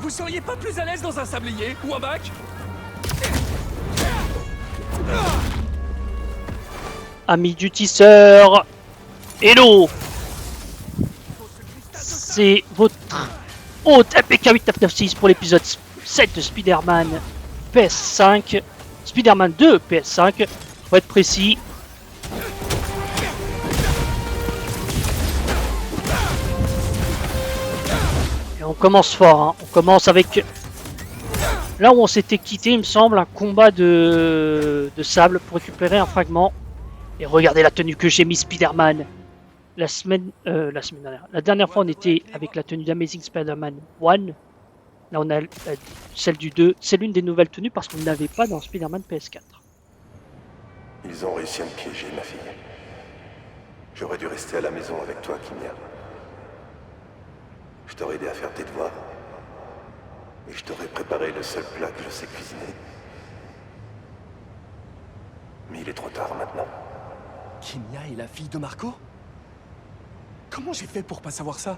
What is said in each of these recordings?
Vous seriez pas plus à l'aise dans un sablier ou un bac? Amis du tisseur, hello. C'est votre hôte MPK8996 pour l'épisode 7 de Spider-Man PS5. Spider-Man 2 PS5, pour être précis. Et on commence fort, hein. On commence avec... Là où on s'était quitté, il me semble, un combat de sable pour récupérer un fragment. Et regardez la tenue que j'ai mis Spider-Man. La semaine dernière. La dernière fois, on était avec la tenue d'Amazing Spider-Man 1. Là, on a celle du 2. C'est l'une des nouvelles tenues parce qu'on ne l'avait pas dans Spider-Man PS4. Ils ont réussi à me piéger, ma fille. J'aurais dû rester à la maison avec toi, Kimia. Je t'aurais aidé à faire tes devoirs. Et je t'aurais préparé le seul plat que je sais cuisiner. Mais il est trop tard maintenant. Kimia est la fille de Marco? Comment j'ai fait pour pas savoir ça?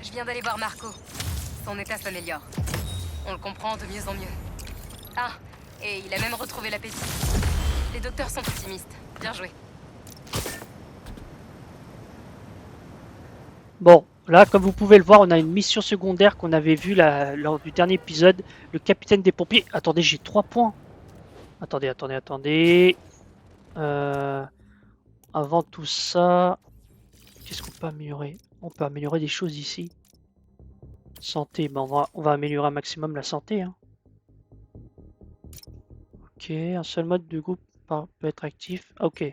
Je viens d'aller voir Marco. Son état s'améliore. On le comprend de mieux en mieux. Ah, et il a même retrouvé l'appétit. Les docteurs sont optimistes. Bien joué. Bon, là, comme vous pouvez le voir, on a une mission secondaire qu'on avait vue lors du dernier épisode. Le capitaine des pompiers. Attendez, j'ai 3 points. Attendez. Avant tout ça, qu'est-ce qu'on peut améliorer? On peut améliorer des choses ici. Santé, ben on va améliorer un maximum la santé. Hein. Ok, un seul mode de groupe peut être actif. Ok.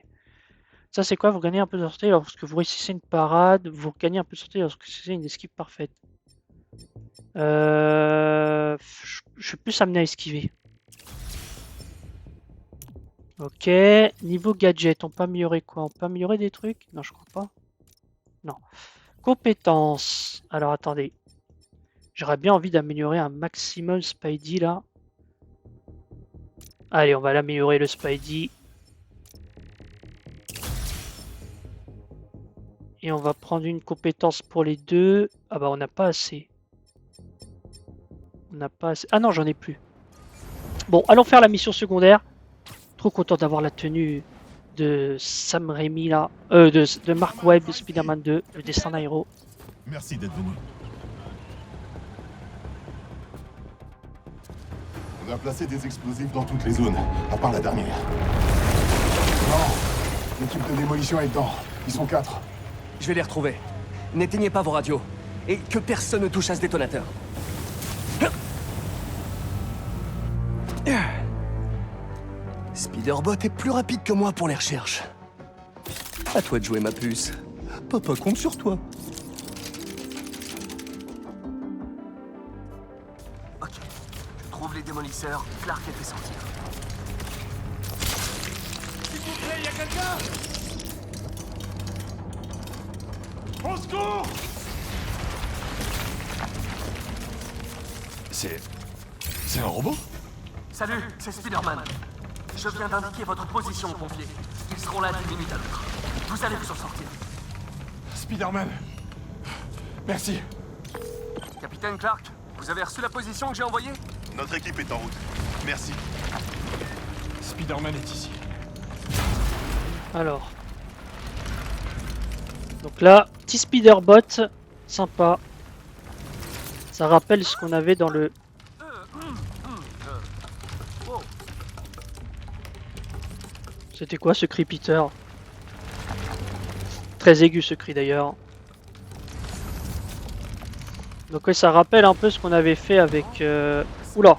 Ça c'est quoi? Vous gagnez un peu de santé lorsque vous réussissez une parade. Vous gagnez un peu de santé lorsque vous réussissez une esquive parfaite. Je suis plus amené à esquiver. Ok, niveau gadget, on peut améliorer quoi? On peut améliorer des trucs? Non, je crois pas. Non. Compétences. Alors attendez. J'aurais bien envie d'améliorer un maximum Spidey là. Allez, on va l'améliorer le Spidey. Et on va prendre une compétence pour les deux. Ah bah on n'a pas assez. On n'a pas assez. Ah non, j'en ai plus. Bon, allons faire la mission secondaire. Trop content d'avoir la tenue de Sam Raimi là. De Mark Webb, Spider-Man 2, le dessin d'Aero. Merci d'être venu. On a placé des explosifs dans toutes les zones, à part la dernière. Non, l'équipe de démolition est dedans. Ils sont 4. Je vais les retrouver. N'éteignez pas vos radios. Et que personne ne touche à ce détonateur. Spider-Bot est plus rapide que moi pour les recherches. À toi de jouer, ma puce. Papa compte sur toi. Ok. Je trouve les démolisseurs. Clark les fait sortir. S'il vous plaît, y a quelqu'un? Au secours! C'est un robot? Salut, c'est Spider-Man. Je viens d'indiquer votre position aux pompiers. Ils seront là d'une minute à l'autre. Vous allez vous en sortir. Spider-Man. Merci. Capitaine Clark, vous avez reçu la position que j'ai envoyée? Notre équipe est en route. Merci. Spider-Man est ici. Alors. Donc là, petit Spider-Bot. Sympa. Ça rappelle ce qu'on avait dans le... C'était quoi ce cri, Peter? Très aigu ce cri d'ailleurs. Donc ouais, ça rappelle un peu ce qu'on avait fait avec... Oula!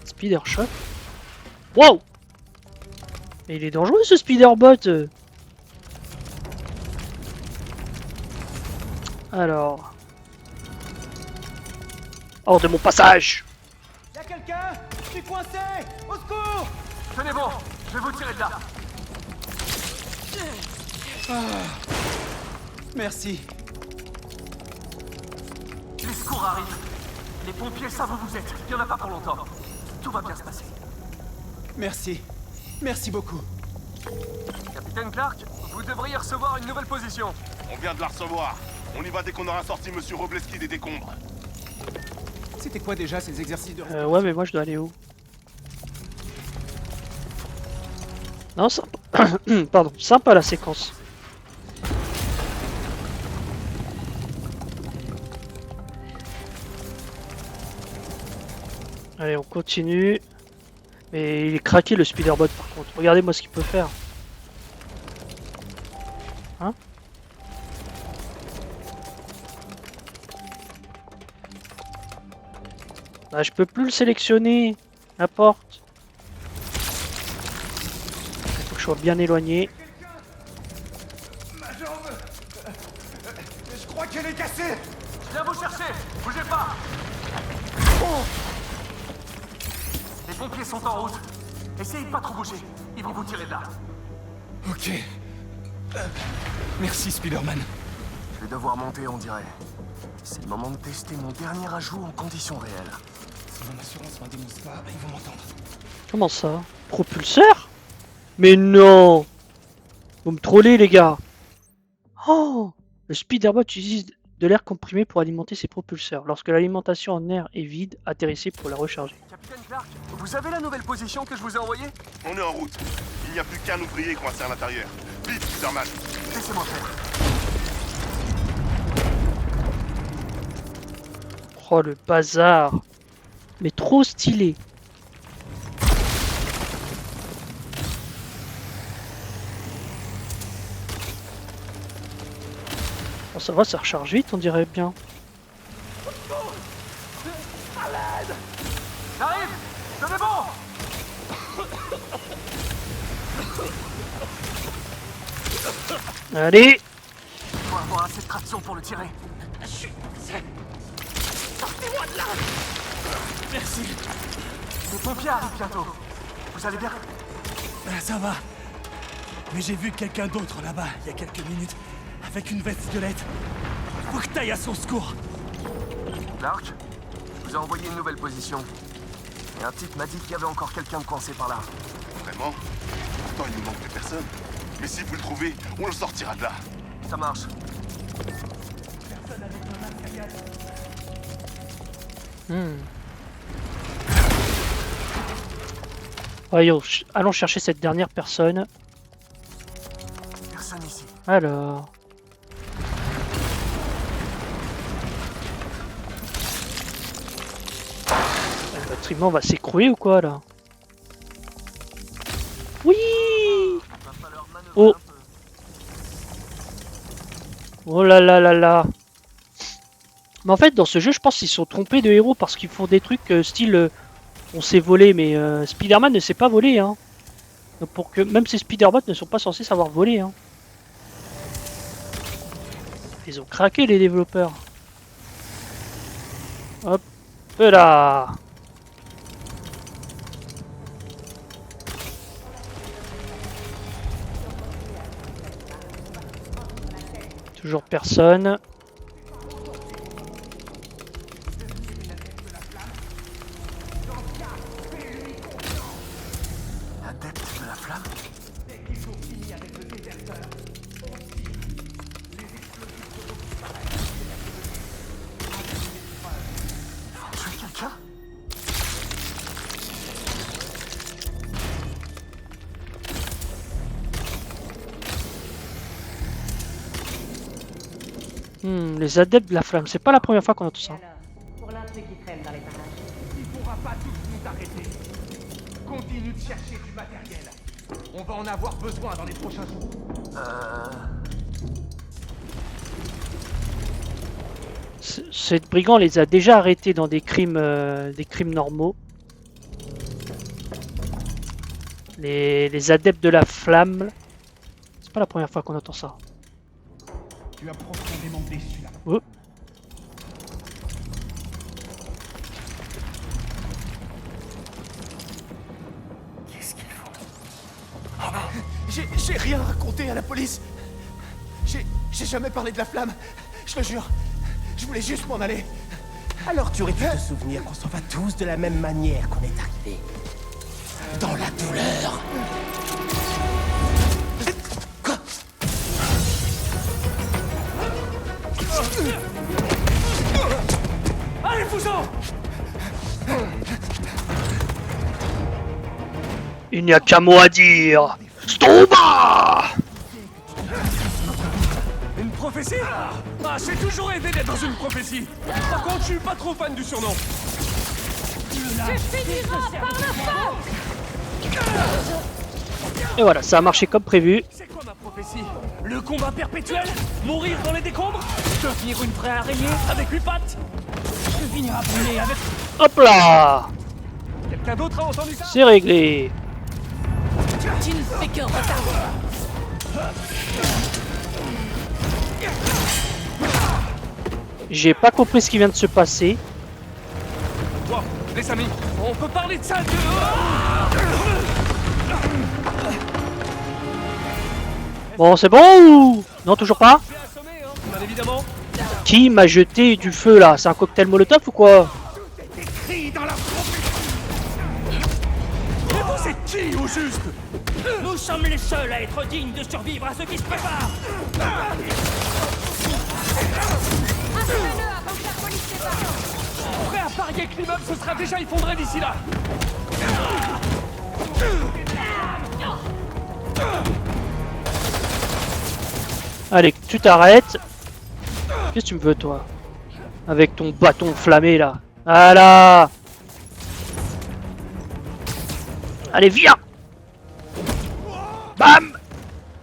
Spider Shock? Wow! Mais il est dangereux ce Spider-Bot! Alors... Hors de mon passage! Y'a quelqu'un? Je suis coincé! Au secours! Tenez bon, je vais vous tirer de là. Merci. Les secours arrivent. Les pompiers savent où vous êtes. Il n'y en a pas pour longtemps. Tout va bien se passer. Merci. Merci beaucoup. Capitaine Clark, Vous devriez recevoir une nouvelle position. On vient de la recevoir. On y va dès qu'on aura sorti Monsieur Robleski des décombres. C'était quoi déjà ces exercices de... Ouais, mais moi je dois aller où? Non, sympa. Pardon, sympa la séquence. Allez, on continue. Mais il est craqué le Spider-Bot par contre. Regardez-moi ce qu'il peut faire. Hein? Ah, je peux plus le sélectionner. La porte. Il faut que je sois bien éloigné. Je crois qu'elle est cassée. Je viens vous chercher. Bougez pas. Les pompiers sont en route. Essayez de pas trop bouger. Ils vont vous tirer de là. Ok. Merci, Spider-Man. Je vais devoir monter, on dirait. C'est le moment de tester mon dernier ajout en conditions réelles. Si mon assurance m'indemnise pas, ils vont m'entendre. Comment ça? Propulseur? Mais non! Vous me trollez les gars! Oh! Le Spider-Bot utilise de l'air comprimé pour alimenter ses propulseurs. Lorsque l'alimentation en air est vide, atterrissez pour la recharger. Capitaine Clark, vous avez la nouvelle position que je vous ai envoyée? On est en route. Il n'y a plus qu'un ouvrier coincé à l'intérieur. Vite, Spider-Man. Laissez-moi faire. Oh le bazar! Mais trop stylé! Oh, ça va, ça recharge vite, on dirait bien. J'arrive. Tenez bon. Allez! Faut avoir assez de traction pour le tirer. Merci. Les pompiers arrivent bientôt. Vous allez bien? Ça va. Mais j'ai vu quelqu'un d'autre là-bas, il y a quelques minutes, avec une veste violette. Faut que t'ailles à son secours. Clark, je vous ai envoyé une nouvelle position. Et un type m'a dit qu'il y avait encore quelqu'un de coincé par là. Vraiment? Pourtant, il ne manque plus personne. Mais si vous le trouvez, on le sortira de là. Ça marche. Voyons, allons chercher cette dernière personne. Personne ici. Alors... Le bâtiment va s'écrouler ou quoi là? Oui! Oh! Oh là là là là! Mais en fait, dans ce jeu, je pense qu'ils se sont trompés de héros parce qu'ils font des trucs style on s'est volé, mais Spider-Man ne sait pas voler, hein. Donc pour que même ces Spider-Bots ne sont pas censés savoir voler, hein. Ils ont craqué les développeurs. Hop là. Toujours personne. Adepte de la flamme? Faut tuer quelqu'un? Les adeptes de la flamme, c'est pas la première fois qu'on entend ça. Pour l'intrus qui traîne dans les parages. Il pourra pas tous nous arrêter. Continue de chercher du matériel. On va en avoir besoin dans les prochains jours. Ces brigands les a déjà arrêtés dans des crimes normaux. Les adeptes de la flamme. C'est pas la première fois qu'on entend ça. Tu as profondément déçu la... Oh. Qu'est-ce qu'ils font? J'ai rien raconté à la police. J'ai jamais parlé de la flamme. Je le jure. Je voulais juste m'en aller. Alors tu aurais pu te souvenir qu'on s'en va tous de la même manière qu'on est arrivé. Dans la douleur. Quoi? Il n'y a qu'un mot à dire. Stomba! Une prophétie? Ah, j'ai toujours rêvé d'être dans une prophétie. Par contre, je suis pas trop fan du surnom. Tu finiras par le fond. Et voilà, ça a marché comme prévu. C'est quoi ma prophétie? Le combat perpétuel? Mourir dans les décombres? Devenir une vraie araignée avec 8 pattes? Devenir brûler avec... Hop là! Quelqu'un d'autre a entendu ça? C'est réglé. Tu ne fais que retarder. J'ai pas compris ce qui vient de se passer. Bon, les amis, on peut parler de ça de... Bon, c'est bon ou... Non, toujours pas? J'ai assommé, hein, bien évidemment. Qui m'a jeté du feu là? C'est un cocktail molotov ou quoi? Écrit dans la mais vous êtes qui au juste? Nous sommes les seuls à être dignes de survivre à ce qui se prépare. Assommez-le avant que la police débarque. Prêt à parier que l'immeuble se sera déjà effondré d'ici là. Allez, tu t'arrêtes. Qu'est-ce que tu me veux, toi? Avec ton bâton enflammé, là. Voilà. Allez, viens. Bam.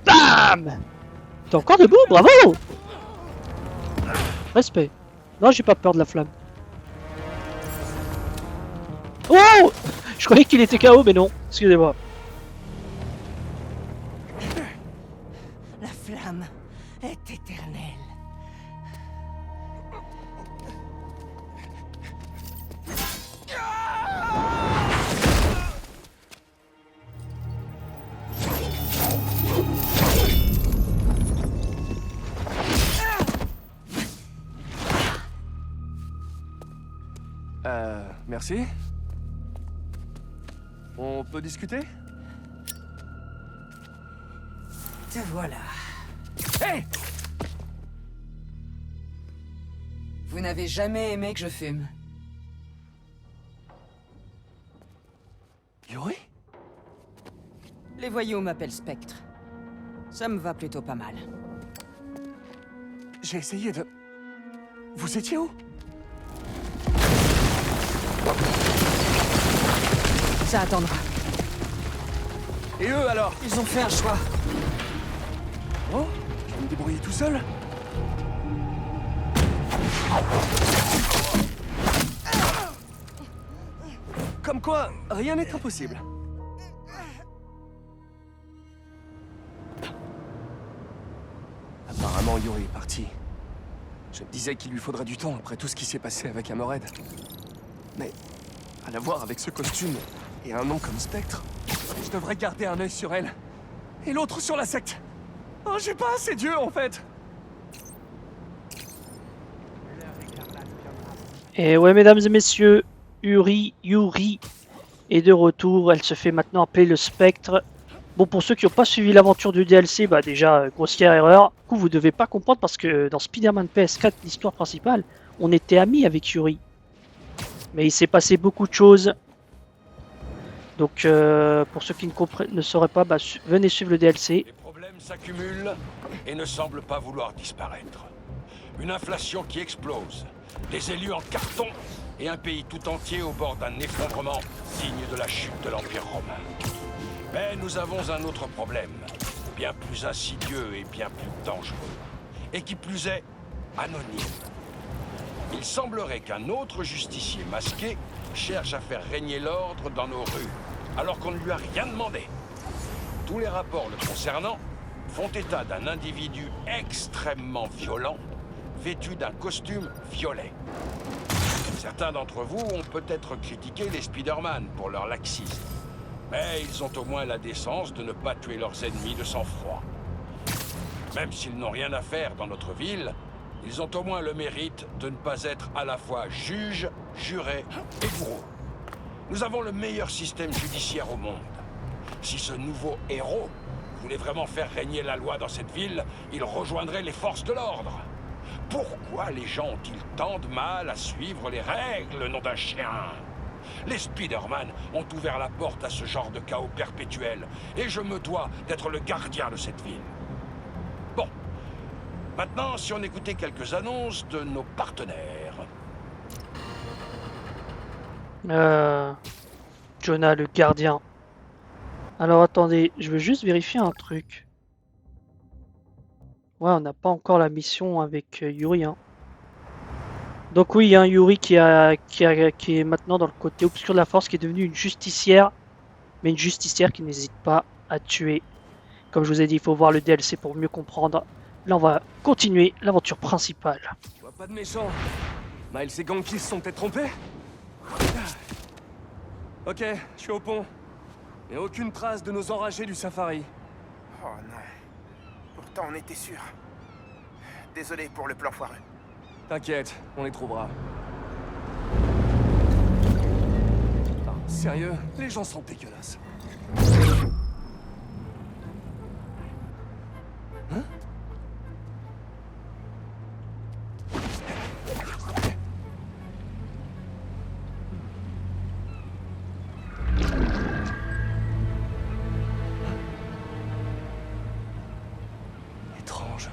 Bam. T'es encore debout? Bravo. Respect. Non, j'ai pas peur de la flamme. Oh! Je croyais qu'il était KO, mais non. Excusez-moi. La flamme est éternelle. Merci. On peut discuter? Te voilà. Hey! Vous n'avez jamais aimé que je fume. Yuri? Les voyous m'appellent Spectre. Ça me va plutôt pas mal. J'ai essayé de... Vous étiez où? Ça attendra. Et eux alors? Ils ont fait un choix. Oh, je vais me débrouiller tout seul. Comme quoi, rien n'est impossible. Apparemment, Yuri est parti. Je me disais qu'il lui faudrait du temps après tout ce qui s'est passé avec Amored. Mais, à la voir avec ce costume et un nom comme Spectre, je devrais garder un œil sur elle. Et l'autre sur la secte. Oh, j'ai pas assez Dieu, en fait. Et ouais, mesdames et messieurs, Yuri est de retour. Elle se fait maintenant appeler le Spectre. Bon, pour ceux qui n'ont pas suivi l'aventure du DLC, bah déjà, grossière erreur. Du coup, vous devez pas comprendre parce que dans Spider-Man PS4, l'histoire principale, on était amis avec Yuri. Mais il s'est passé beaucoup de choses. Donc, pour ceux qui ne sauraient pas, bah, venez suivre le DLC. Les problèmes s'accumulent et ne semblent pas vouloir disparaître. Une inflation qui explose, des élus en carton et un pays tout entier au bord d'un effondrement digne de la chute de l'Empire romain. Mais nous avons un autre problème, bien plus insidieux et bien plus dangereux, et qui plus est, anonyme. Il semblerait qu'un autre justicier masqué cherche à faire régner l'ordre dans nos rues, alors qu'on ne lui a rien demandé. Tous les rapports le concernant font état d'un individu extrêmement violent, vêtu d'un costume violet. Certains d'entre vous ont peut-être critiqué les Spider-Man pour leur laxisme, mais ils ont au moins la décence de ne pas tuer leurs ennemis de sang-froid. Même s'ils n'ont rien à faire dans notre ville, ils ont au moins le mérite de ne pas être à la fois juge, juré et bourreau. Nous avons le meilleur système judiciaire au monde. Si ce nouveau héros voulait vraiment faire régner la loi dans cette ville, il rejoindrait les forces de l'ordre. Pourquoi les gens ont-ils tant de mal à suivre les règles, nom d'un chien? Les Spider-Man ont ouvert la porte à ce genre de chaos perpétuel, et je me dois d'être le gardien de cette ville. Bon. Maintenant, si on écoutait quelques annonces de nos partenaires. Jonah, le gardien. Alors attendez, je veux juste vérifier un truc. Ouais, on n'a pas encore la mission avec Yuri. Hein. Donc oui, il y a un Yuri qui est maintenant dans le côté obscur de la force, qui est devenu une justicière. Mais une justicière qui n'hésite pas à tuer. Comme je vous ai dit, il faut voir le DLC pour mieux comprendre. Là, on va continuer l'aventure principale. Je vois pas de méchants. Miles et Ganke se sont peut-être trompés? Ok, je suis au pont. Et aucune trace de nos enragés du safari. Oh non. Pourtant, on était sûr. Désolé pour le plan foireux. T'inquiète, on les trouvera. Ah, sérieux? Les gens sont dégueulasses. Hein? Étrange.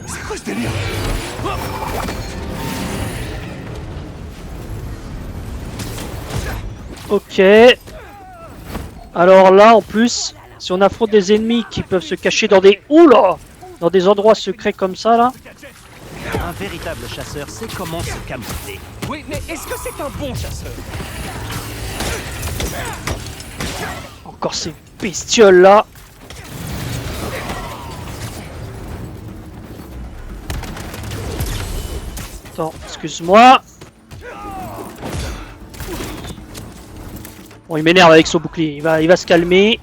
C'est quoi ce délire? Ok. Alors là, en plus, si on affronte des ennemis qui peuvent se cacher dans des... Oula! Dans des endroits secrets comme ça, là. Un véritable chasseur sait comment se camoufler. Oui, mais est-ce que c'est un bon chasseur? Encore ces bestioles là. Attends, excuse-moi. Bon, il m'énerve avec son bouclier. Il va se calmer.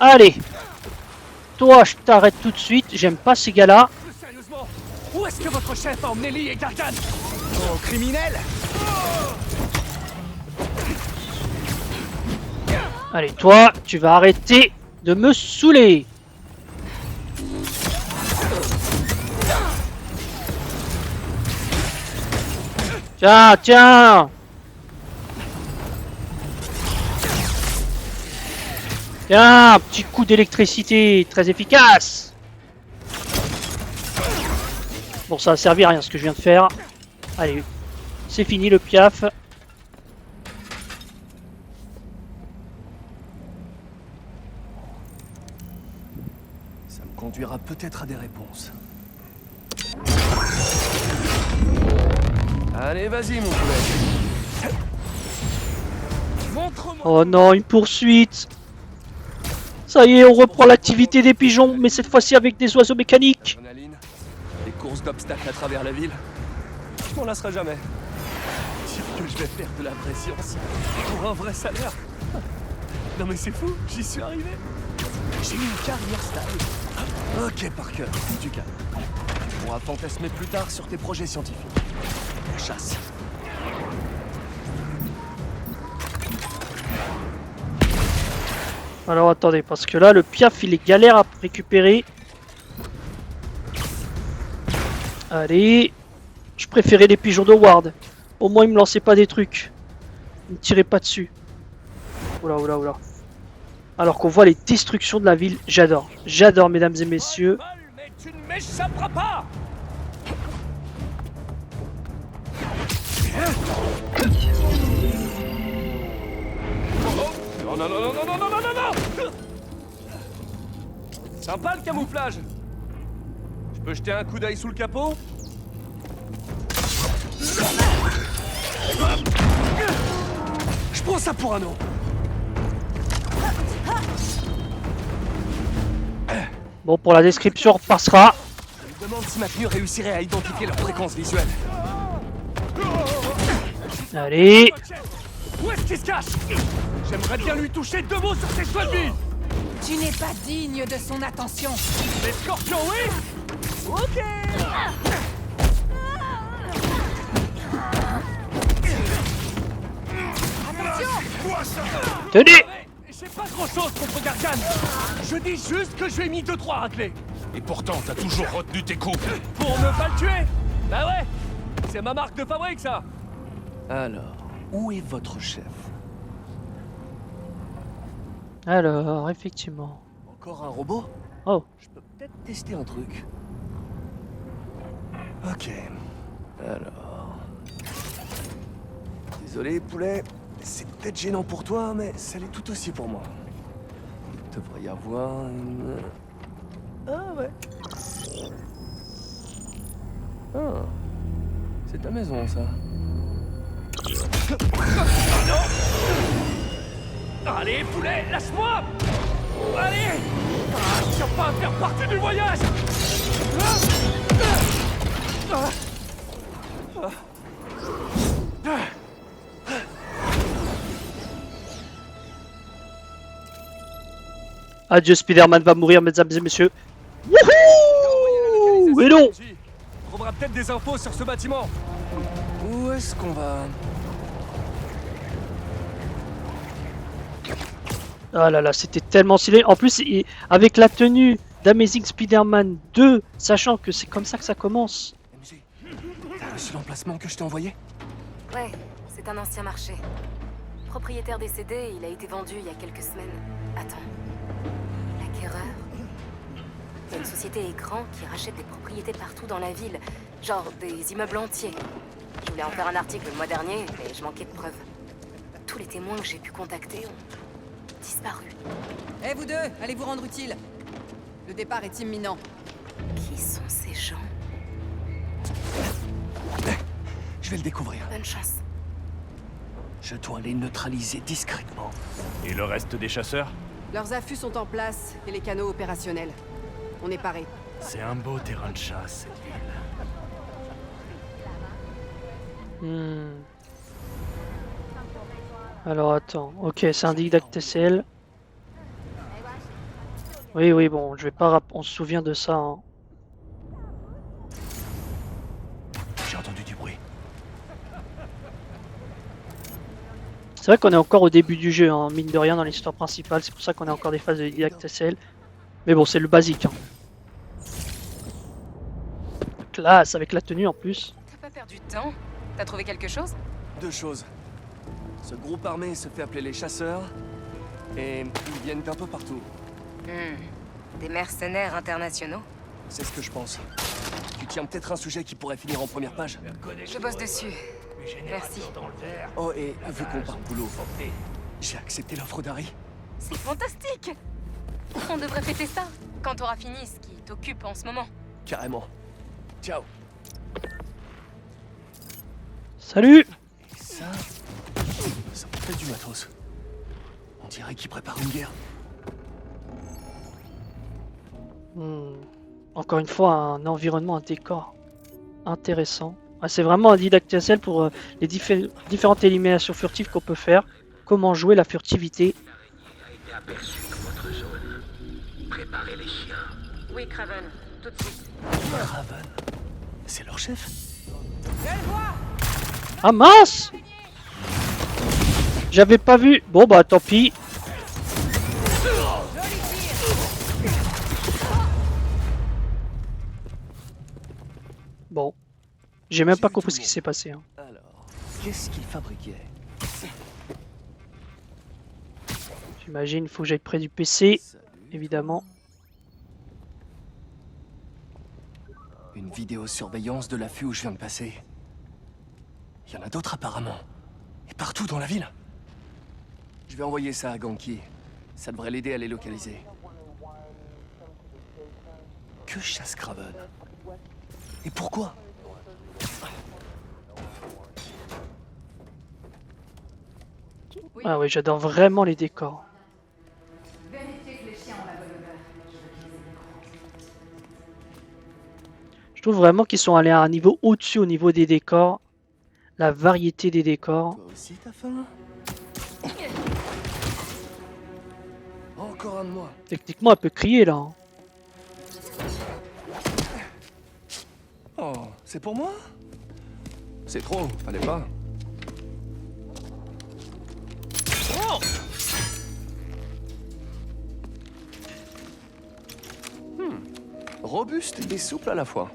Allez. Toi, je t'arrête tout de suite. J'aime pas ces gars-là. Sérieusement, où est-ce que votre chef a emmené Lee et Gargan? Oh, criminel! Allez, toi, tu vas arrêter de me saouler. Tiens, tiens. Tiens, petit coup d'électricité, très efficace. Bon, ça a servi à rien ce que je viens de faire. Allez, c'est fini le piaf. Ça me conduira peut-être à des réponses. Allez, vas-y, mon poulet. Montre-moi. Oh non, une poursuite. Ça y est, on reprend l'activité des pigeons, mais cette fois-ci avec des oiseaux mécaniques. Adrénaline, des courses d'obstacles à travers la ville. Je m'en lasserai jamais. Dire que je vais faire de la vraie science pour un vrai salaire. Non mais c'est fou, j'y suis arrivé. J'ai eu une carrière stable. Ok, Parker, du calme. On pourra fantasmer plus tard sur tes projets scientifiques. La chasse. Alors attendez, parce que là, le piaf, il est galère à récupérer. Allez. Je préférais les pigeons de Ward. Au moins, ils me lançaient pas des trucs. Ils me tiraient pas dessus. Oula, oula, oula. Alors qu'on voit les destructions de la ville. J'adore. J'adore, mesdames et messieurs. Mais tu ne m'échapperas pas. Non, non, non, non, non, non, non, non, non. Sympa le camouflage. Je peux jeter un coup d'œil sous le capot? Je prends ça pour un nom. Bon, pour la description, on repassera. Je me demande si ma tenue réussirait à identifier leur fréquence visuelle. Allez. Où est-ce qu'il se cache? J'aimerais bien lui toucher 2 mots sur ses choix de vie. Tu n'es pas digne de son attention. Les scorpions, oui. Ok. Tenez. J'ai pas grand-chose contre Gargan. Je dis juste que je lui ai mis 2-3 raclés. Et pourtant, t'as toujours retenu tes coups. Pour ne pas le tuer. Bah ouais. C'est ma marque de fabrique, ça. Alors, où est votre chef? Alors, effectivement. Encore un robot? Oh. Je peux peut-être tester un truc. Ok. Alors... Désolé, poulet. C'est peut-être gênant pour toi, mais ça l'est tout aussi pour moi. Il devrait y avoir une... Ah ouais. Ah. C'est ta maison, ça. Non! Allez, poulet, lâche-moi! Allez! Tu vas pas faire partie du voyage! Adieu, Spider-Man va mourir, mesdames et messieurs. Wouhou! Et non! On trouvera peut-être des infos sur ce bâtiment. Où est-ce qu'on va? Ah là là, c'était tellement stylé. En plus, avec la tenue d'Amazing Spider-Man 2, sachant que c'est comme ça que ça commence. MJ, t'as reçu l'emplacement que je t'ai envoyé? Ouais, c'est un ancien marché. Propriétaire décédé, il a été vendu il y a quelques semaines. Attends. L'acquéreur? Il y a une société écran qui rachète des propriétés partout dans la ville. Genre des immeubles entiers. Je voulais en faire un article le mois dernier, mais je manquais de preuves. Tous les témoins que j'ai pu contacter ont disparu. Eh vous deux, allez vous rendre utile. Le départ est imminent. Qui sont ces gens? Je vais le découvrir. Bonne chance. Je dois les neutraliser discrètement. Et le reste des chasseurs? Leurs affûts sont en place et les canaux opérationnels. On est parés. C'est un beau terrain de chasse, cette ville. Alors attends, ok, c'est un didacticiel. Oui, bon, je vais pas on se souvient de ça. Hein. J'ai entendu du bruit. C'est vrai qu'on est encore au début du jeu, hein, mine de rien dans l'histoire principale, c'est pour ça qu'on a encore des phases de didacticiel. Mais bon, c'est le basique. Hein. Classe, avec la tenue en plus. T'as pas perdu de temps? T'as trouvé quelque chose? Deux choses. Ce groupe armé se fait appeler les chasseurs, et ils viennent d'un peu partout. Des mercenaires internationaux? C'est ce que je pense. Tu tiens peut-être un sujet qui pourrait finir en première page? Je bosse dessus. Merci. Oh, et vu qu'on parle boulot, j'ai accepté l'offre d'Harry. C'est fantastique! On devrait fêter ça, quand t'auras fini ce qui t'occupe en ce moment. Carrément. Ciao. Salut! Et ça me fait du matos. On dirait qu'ils préparent une guerre. Encore une fois, un environnement, un décor intéressant. Ah, c'est vraiment un didacticiel pour les différentes éliminations furtives qu'on peut faire. Comment jouer la furtivité. A été aperçu dans votre zone. Préparez les chiens. Oui, Craven, tout de suite. Craven? C'est leur chef? Ah mince! J'avais pas vu. Bon bah tant pis. Bon. J'ai même pas compris ce qui s'est passé. Hein. Alors, qu'est-ce qu'ils fabriquaient? J'imagine, il faut que j'aille près du PC, évidemment. Une vidéosurveillance de l'affût où je viens de passer. Il y en a d'autres apparemment. Et partout dans la ville. Je vais envoyer ça à Ganki. Ça devrait l'aider à les localiser. Que chasse Craven? Et pourquoi? Ah oui, j'adore vraiment les décors. Je trouve vraiment qu'ils sont allés à un niveau au-dessus au niveau des décors. La variété des décors. Toi aussi t'as faim? Encore un de moi. Techniquement, elle peut crier là. Hein. Oh, c'est pour moi? C'est trop, fallait pas. Oh! robuste et souple à la fois.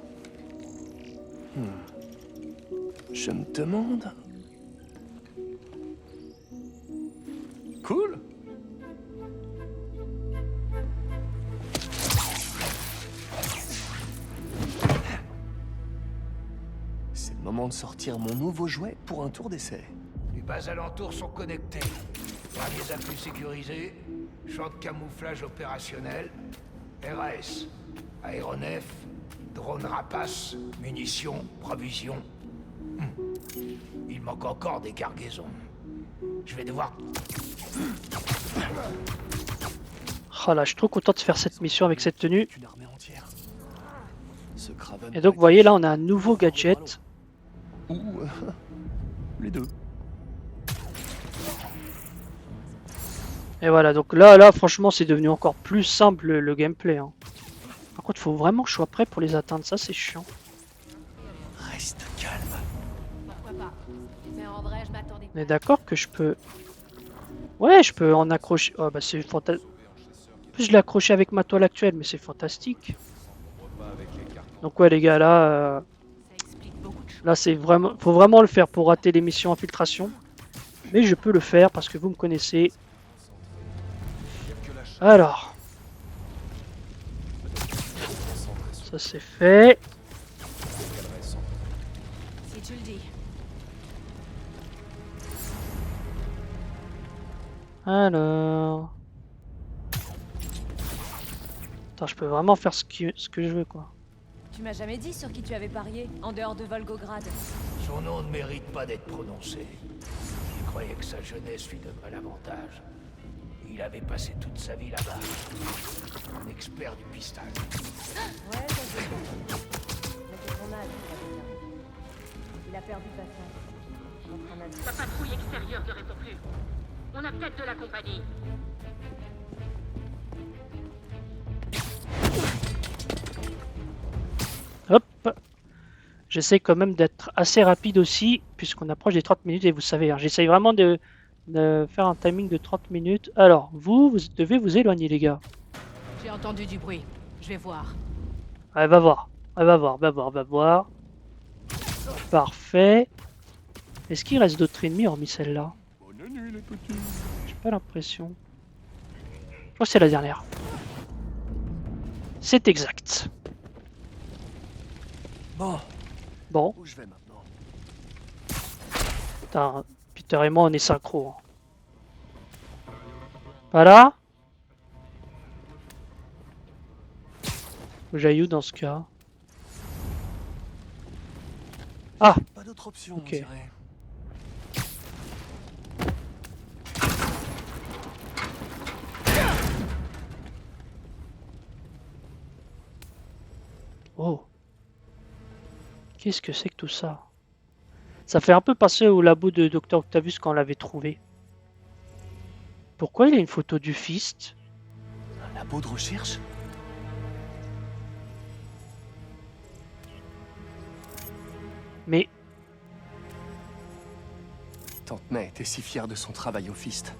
Je me demande... Cool. C'est le moment de sortir mon nouveau jouet pour un tour d'essai. Les bases alentours sont connectées. Derniers afflux sécurisés, champ de camouflage opérationnel, RAS, aéronef, drone rapace, munitions, provisions. Il manque encore des cargaisons. Je vais devoir... Oh là, je suis trop content de faire cette mission avec cette tenue. Une armée entière. Ce Kraven Et donc, vous voyez, là, on a un nouveau gadget. Ou les deux. Et voilà, donc là, franchement, c'est devenu encore plus simple le gameplay. Hein. Par contre, il faut vraiment que je sois prêt pour les atteindre. Ça, c'est chiant. Reste calme. Pourquoi pas? Mais en vrai, je m'attendais. On est d'accord que je peux... Ouais, je peux en accrocher... Oh, bah c'est fantastique. En plus, je l'ai accroché avec ma toile actuelle, mais c'est fantastique. Donc ouais, les gars, là... Là, c'est vraiment... Faut vraiment le faire pour rater les missions infiltration. Mais je peux le faire parce que vous me connaissez. Alors... Ça, c'est fait. Si tu le dis. Alors... Attends, je peux vraiment faire ce que je veux, quoi. Tu m'as jamais dit sur qui tu avais parié, en dehors de Volgograd. Son nom ne mérite pas d'être prononcé. Il croyait que sa jeunesse lui donnerait l'avantage. Il avait passé toute sa vie là-bas. Un expert du pistage. Ouais, ça je sais. Mais c'est ton âge, il a perdu patience. Sa patrouille extérieure ne répond plus. On a peut-être de la compagnie. Hop. J'essaie quand même d'être assez rapide aussi, puisqu'on approche des 30 minutes, et vous savez, hein, j'essaye vraiment de faire un timing de 30 minutes. Alors, vous devez vous éloigner, les gars. J'ai entendu du bruit. Je vais voir. Elle va voir. Elle va voir, va voir. Parfait. Est-ce qu'il reste d'autres ennemis hormis celle-là? J'ai pas l'impression. Je crois que c'est la dernière. C'est exact. Bon. Où je vais maintenant? Putain, Peter et moi on est synchro. Hein. Voilà. Faut que j'aille où dans ce cas? Ah. Pas d'autre option, ok. on dirait. Oh. Qu'est-ce que c'est que tout ça? Ça fait un peu penser au labo de Dr Octavius quand on l'avait trouvé. Pourquoi il a une photo du Fist? Un labo de recherche? Mais... Tante May était si fière de son travail au Fist.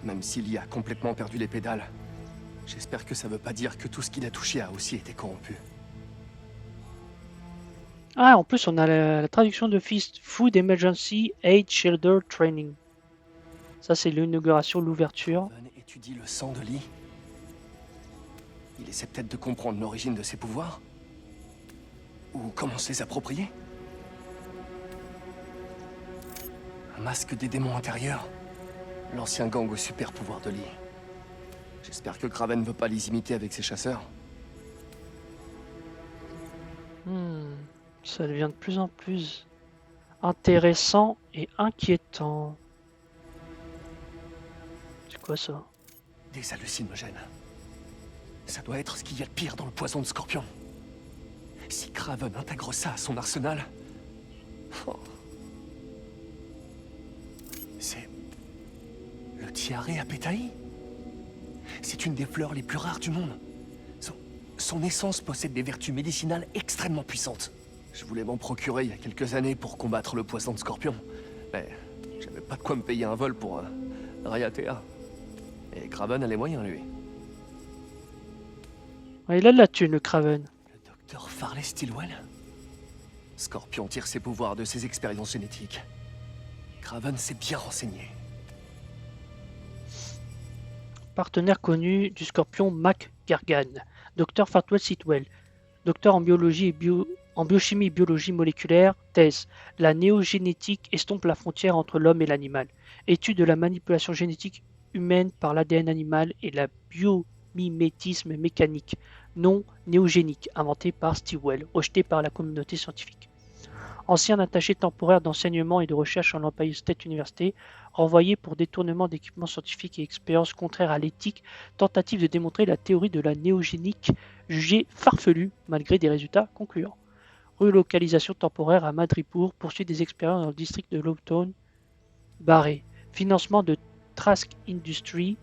Même s'il y a complètement perdu les pédales, j'espère que ça veut pas dire que tout ce qu'il a touché a aussi été corrompu. Ah, en plus, on a la traduction de Fist. Food Emergency Aid Shielder Training. Ça, c'est l'inauguration, l'ouverture. Kraven étudie le sang de Lee. Il essaie peut-être de comprendre l'origine de ses pouvoirs. Ou comment les approprier. Un masque des démons intérieurs. L'ancien gang au super pouvoir de Lee. J'espère que Kraven ne veut pas les imiter avec ses chasseurs. Ça devient de plus en plus intéressant et inquiétant. C'est quoi ça? Des hallucinogènes. Ça doit être ce qu'il y a de pire dans le poison de scorpion. Si Kraven intègre ça à son arsenal... Oh. C'est... le tiaré à pétaï? C'est une des fleurs les plus rares du monde. Son essence possède des vertus médicinales extrêmement puissantes. Je voulais m'en procurer il y a quelques années pour combattre le poison de scorpion. Mais j'avais pas de quoi me payer un vol pour Raiatea. Et Kraven a les moyens, lui. Ouais, il a de la thune, le Kraven. Dr. Farley Stillwell? Scorpion tire ses pouvoirs de ses expériences génétiques. Kraven s'est bien renseigné. Partenaire connu du Scorpion, Mac Gargan. Dr. Fartwell Sitwell. Docteur en biologie et en biochimie et biologie moléculaire. Thèse. La néogénétique estompe la frontière entre l'homme et l'animal. Étude de la manipulation génétique humaine par l'ADN animal et la biomimétisme mécanique non néogénique, inventé par Stilwell, rejeté par la communauté scientifique. Ancien attaché temporaire d'enseignement et de recherche en Empire State University, renvoyé pour détournement d'équipements scientifiques et expériences contraires à l'éthique, tentative de démontrer la théorie de la néogénique jugée farfelue malgré des résultats concluants. Relocalisation temporaire à Madripour, poursuite des expériences dans le district de Lowtown, barré. Financement de Trask Industries,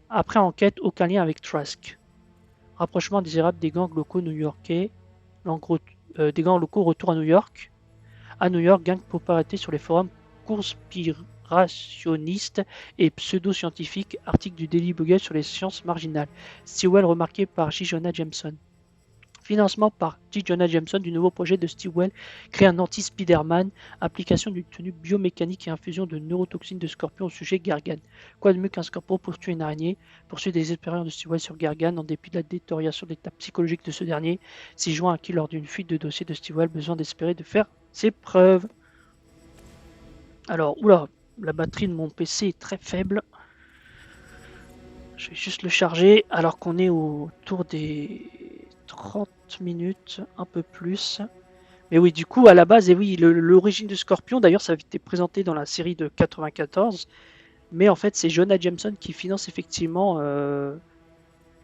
après enquête, aucun lien avec Trask. Rapprochement désirable des gangs locaux new-yorkais, des gangs locaux retour à New York. À New York, gang popularité sur les forums conspirationnistes et pseudo-scientifiques, article du Daily Bugle sur les sciences marginales. Stilwell remarqué par J. Jonah Jameson. Financement par J. Jonah Jameson du nouveau projet de Stilwell, créer un anti-Spider-Man, application d'une tenue biomécanique et infusion de neurotoxines de Scorpion au sujet Gargan. Quoi de mieux qu'un Scorpion pour tuer une araignée? Poursuit des expériences de Stilwell sur Gargan en dépit de la détérioration de l'état psychologique de ce dernier, s'y joint à qui lors d'une fuite de dossier de Stilwell, besoin d'espérer de faire ses preuves. Alors, oula, la batterie de mon PC est très faible. Je vais juste le charger alors qu'on est autour des 30 minutes, un peu plus. Mais oui, du coup, à la base, et oui, l'origine du Scorpion, d'ailleurs, ça avait été présenté dans la série de 94. Mais en fait, c'est Jonah Jameson qui finance effectivement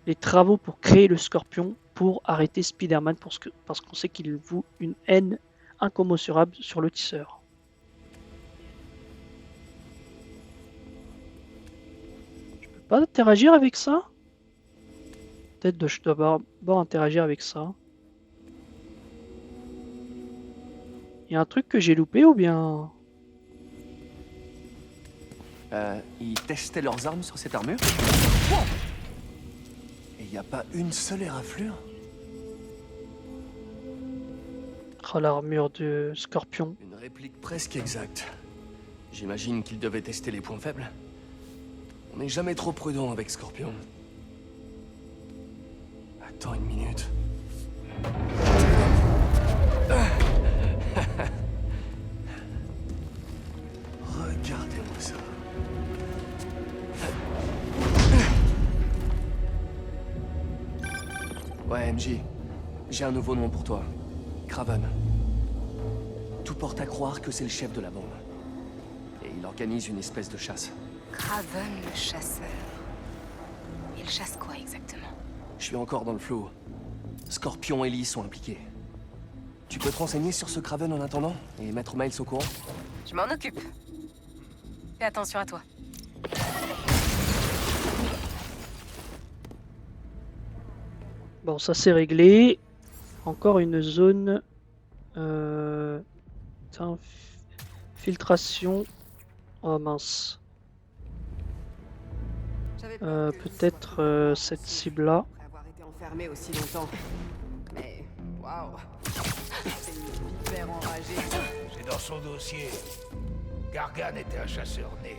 les travaux pour créer le Scorpion, pour arrêter Spider-Man, parce qu'on sait qu'il voue une haine incommensurable sur le tisseur. Je peux pas interagir avec ça? Peut-être je dois d'abord interagir avec ça. Il y a un truc que j'ai loupé ou bien... Ils testaient leurs armes sur cette armure. Et il n'y a pas une seule éraflure. Oh, l'armure de Scorpion. Une réplique presque exacte. J'imagine qu'ils devaient tester les points faibles. On n'est jamais trop prudent avec Scorpion. Attends une minute. Regardez-moi ça. Ouais, MJ. J'ai un nouveau nom pour toi. Kraven. Tout porte à croire que c'est le chef de la bande. Et il organise une espèce de chasse. Kraven le chasseur. Il chasse quoi exactement? Je suis encore dans le flou. Scorpion et Lee sont impliqués. Tu peux te renseigner sur ce Kraven en attendant et mettre Miles au courant? Je m'en occupe. Fais attention à toi. Bon, ça c'est réglé. Encore une zone... filtration. Oh mince. Peut-être cette cible-là. Avoir été enfermé aussi longtemps. Mais waouh, c'est une vipère enragée. C'est dans son dossier. Gargan était un chasseur né.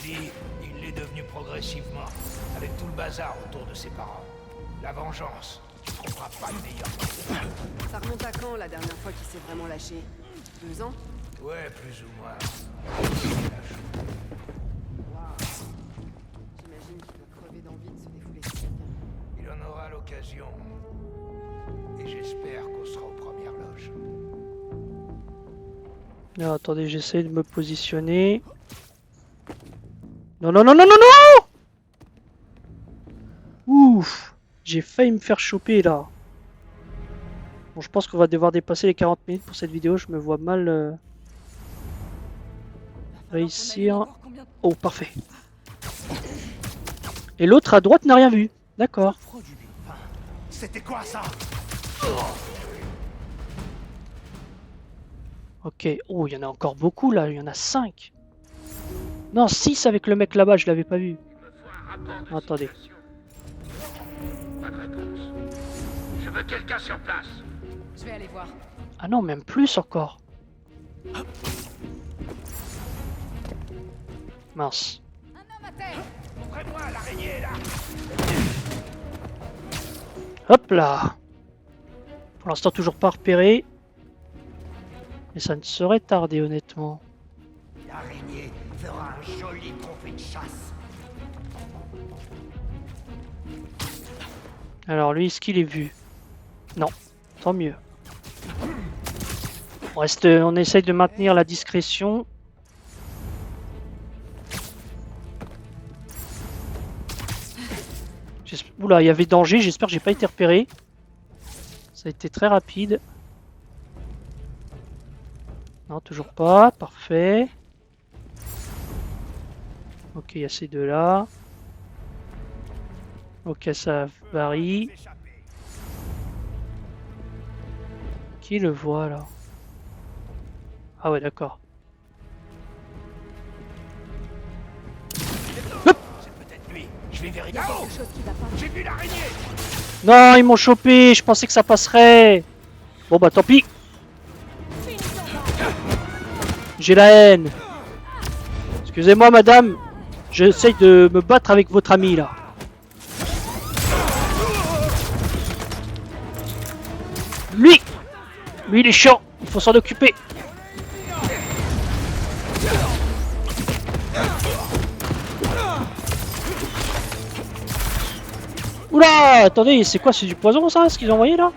Lee, il l'est devenu progressivement, avec tout le bazar autour de ses parents. La vengeance, tu trouveras pas le meilleur. Ça remonte à quand la dernière fois qu'il s'est vraiment lâché? 2 ans? Ouais, plus ou moins. J'imagine qu'il doit crever d'envie de se défouler sur quelqu'un. Il en aura l'occasion. Et j'espère qu'on sera aux premières loges. Ah, attendez, j'essaie de me positionner. Non, non, non, non, non, non! Ouf! J'ai failli me faire choper là. Bon, je pense qu'on va devoir dépasser les 40 minutes pour cette vidéo. Je me vois mal réussir. Oh, parfait. Et l'autre à droite n'a rien vu. D'accord. C'était quoi ça? Ok. Oh, il y en a encore beaucoup là. Il y en a 5. Non, 6 avec le mec là-bas. Je l'avais pas vu. Attendez. veut quelqu'un sur place. Je vais aller voir. Ah non, même plus encore. Mince. Ouvrez-moi l'araignée, là. Hop là. Pour l'instant, toujours pas repéré. Mais ça ne saurait tarder, honnêtement. L'araignée fera un joli trophée de chasse. Alors lui, est-ce qu'il est vu? Non, tant mieux. On essaye de maintenir la discrétion. Oula, il y avait danger, j'espère que j'ai pas été repéré. Ça a été très rapide. Non, toujours pas, parfait. Ok, il y a ces deux-là. Ok, ça varie. Qui le voit là? Ah ouais, d'accord. Je vais vérifier. J'ai vu l'araignée. Non, ils m'ont chopé, je pensais que ça passerait. Bon bah tant pis. J'ai la haine. Excusez-moi madame, j'essaye de me battre avec votre ami là. Lui il est chiant, il faut s'en occuper. Oula, attendez, c'est quoi, c'est du poison ça, ce qu'ils ont envoyé là?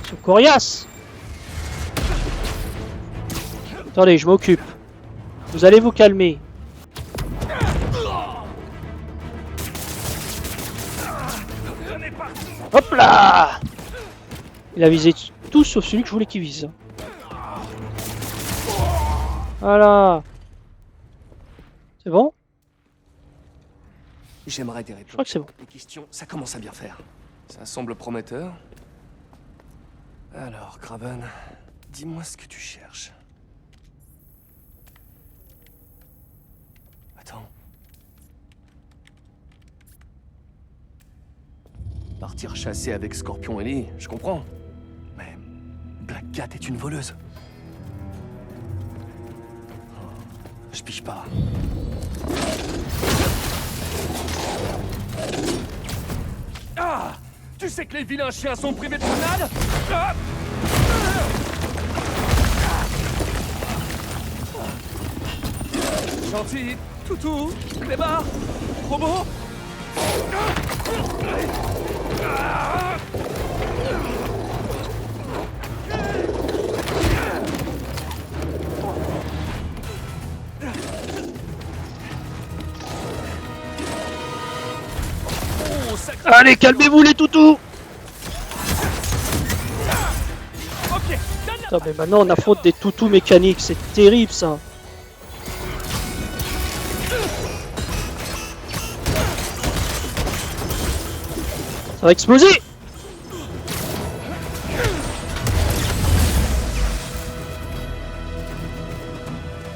C'est coriace. Attendez, je m'occupe. Vous allez vous calmer. Hop là! Il a visé tout sauf celui que je voulais qu'il vise. Voilà. C'est bon? J'aimerais des réponses. Je crois que c'est bon. Les questions, ça commence à bien faire. Ça semble prometteur. Alors, Craven, dis-moi ce que tu cherches. Attends. Partir chasser avec Scorpion Ellie, je comprends. Mais Black Cat est une voleuse. Oh, je pige pas. Ah! Tu sais que les vilains chiens sont privés de grenades? Ah! Gentil, toutou, clébard, robot. Allez, calmez-vous les toutous. Putain, mais maintenant on affronte des toutous mécaniques, c'est terrible ça. Ça va exploser.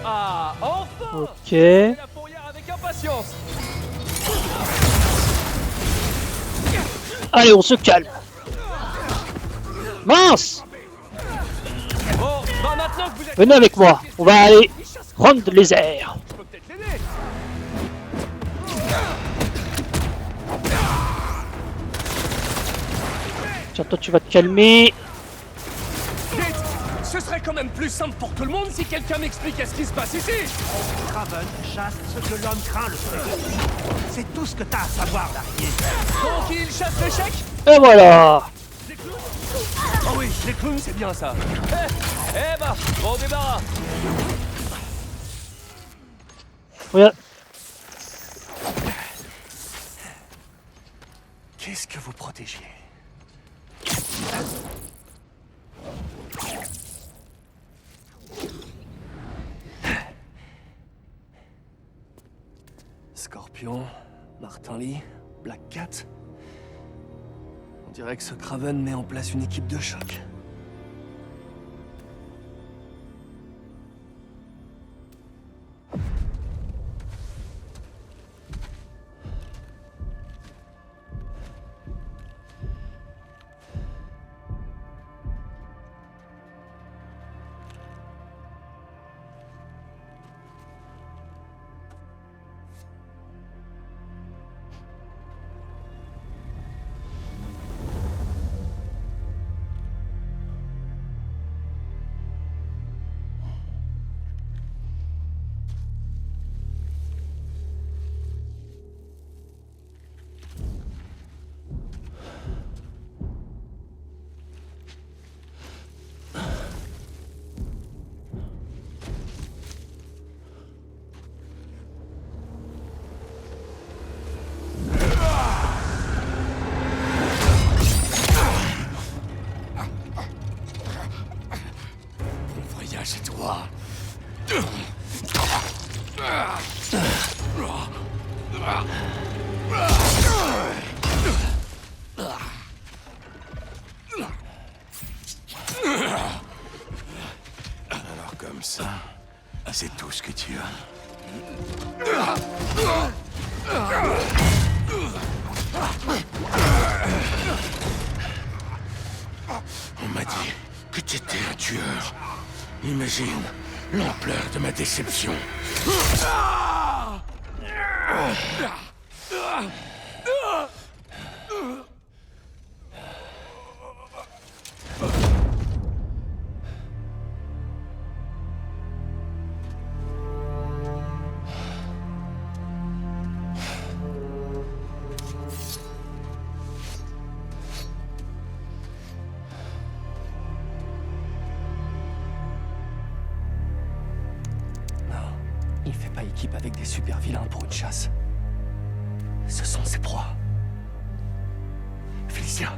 Ah, enfin! Ok. La fourrière avec impatience. Allez, on se calme. Mince! Bon, bah maintenant que vous êtes... Venez avec moi, on va aller rendre les airs. Je peux peut-être l'aider. Tiens, toi tu vas te calmer. Vite! Ce serait quand même plus simple pour tout le monde si quelqu'un m'expliquait ce qui se passe ici. Craven chasse ce que l'homme craint le plus. C'est tout ce que t'as à savoir, l'araignée. Donc il chasse l'échec? Et voilà. Des clowns? Oh oui, les clowns, c'est bien ça. Eh bah, bon débarras. Regarde. Qu'est-ce que vous protégez? Scorpion, Martin Lee, Black Cat. On dirait que ce Craven met en place une équipe de choc. c'est toi. Alors comme ça, c'est tout ce que tu as. On m'a dit que tu étais un tueur. Imagine l'ampleur de ma déception. Il fait pas équipe avec des super vilains pour une chasse. Ce sont ses proies. Félicia.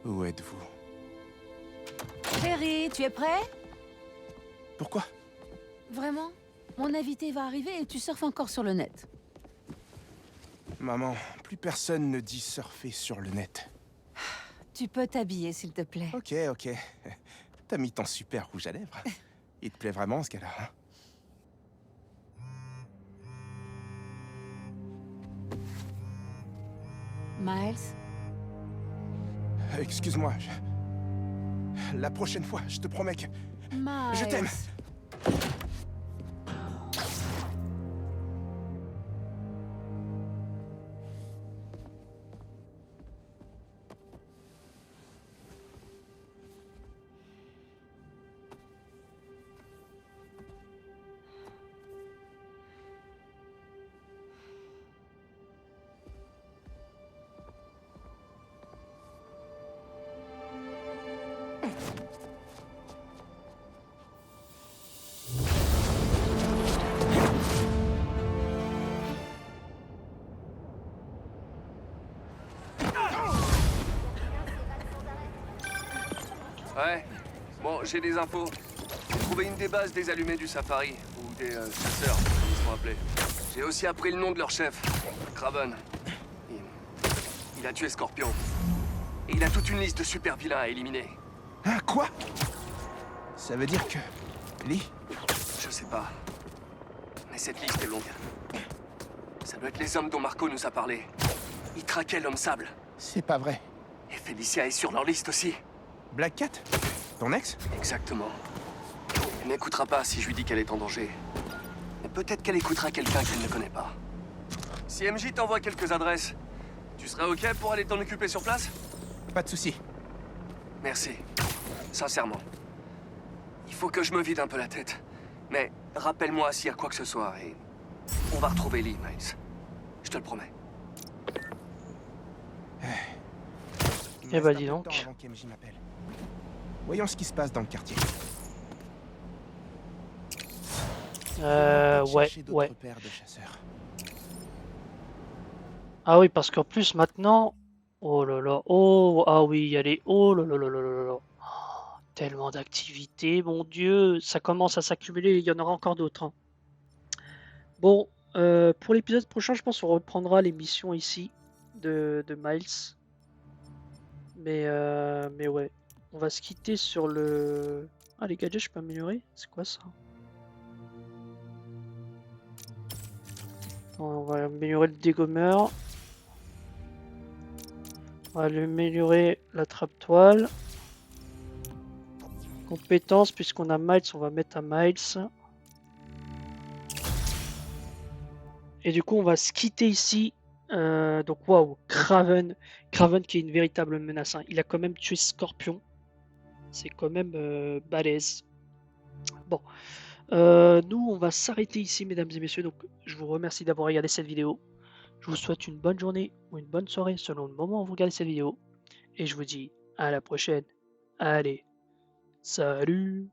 Où êtes-vous? Chérie, tu es prêt? Pourquoi? Vraiment? Mon invité va arriver et tu surfes encore sur le net. Maman, plus personne ne dit surfer sur le net. Tu peux t'habiller, s'il te plaît. Ok, ok. T'as mis ton super rouge à lèvres. Il te plaît vraiment, ce gars-là, hein? Miles? Excuse-moi, la prochaine fois, je te promets que... Miles. Je t'aime. Ouais. Bon, j'ai des infos. J'ai trouvé une des bases des allumés du safari, ou des chasseurs, comme ils sont appelés. J'ai aussi appris le nom de leur chef, Craven. Il a tué Scorpion. Et il a toute une liste de super vilains à éliminer. Hein, quoi? Ça veut dire que... Lee? Je sais pas. Mais cette liste est longue. Ça doit être les hommes dont Marco nous a parlé. Ils traquaient l'homme sable. C'est pas vrai. Et Félicia est sur leur liste aussi. Black Cat? Ton ex? Exactement. Elle n'écoutera pas si je lui dis qu'elle est en danger. Mais peut-être qu'elle écoutera quelqu'un qu'elle ne connaît pas. Si MJ t'envoie quelques adresses, tu serais OK pour aller t'en occuper sur place? Pas de souci. Merci. Sincèrement. Il faut que je me vide un peu la tête. Mais rappelle-moi s'il y a quoi que ce soit et... on va retrouver Lee, Miles. Je te le promets. Eh bah dis donc. Avant qu'MJ m'appelle. Voyons ce qui se passe dans le quartier. Ouais. Paires de chasseurs. Ah oui, parce qu'en plus maintenant... Oh là là, oh, ah oui, il y a les... Oh là là là là là là. Oh, tellement d'activités, mon Dieu, ça commence à s'accumuler, il y en aura encore d'autres. Hein. Bon, pour l'épisode prochain, je pense qu'on reprendra les missions ici de Miles. Mais ouais, on va se quitter sur le... Ah, les gadgets, je peux améliorer? C'est quoi ça? On va améliorer le dégommeur. On va améliorer la trappe-toile. Compétences, puisqu'on a Miles, on va mettre à Miles. Et du coup, on va se quitter ici Donc waouh, Craven qui est une véritable menace, hein. Il a quand même tué Scorpion. C'est quand même balèze. Bon, nous on va s'arrêter ici, mesdames et messieurs. Donc je vous remercie d'avoir regardé cette vidéo. Je vous souhaite une bonne journée ou une bonne soirée selon le moment où vous regardez cette vidéo. Et je vous dis à la prochaine. Allez, salut!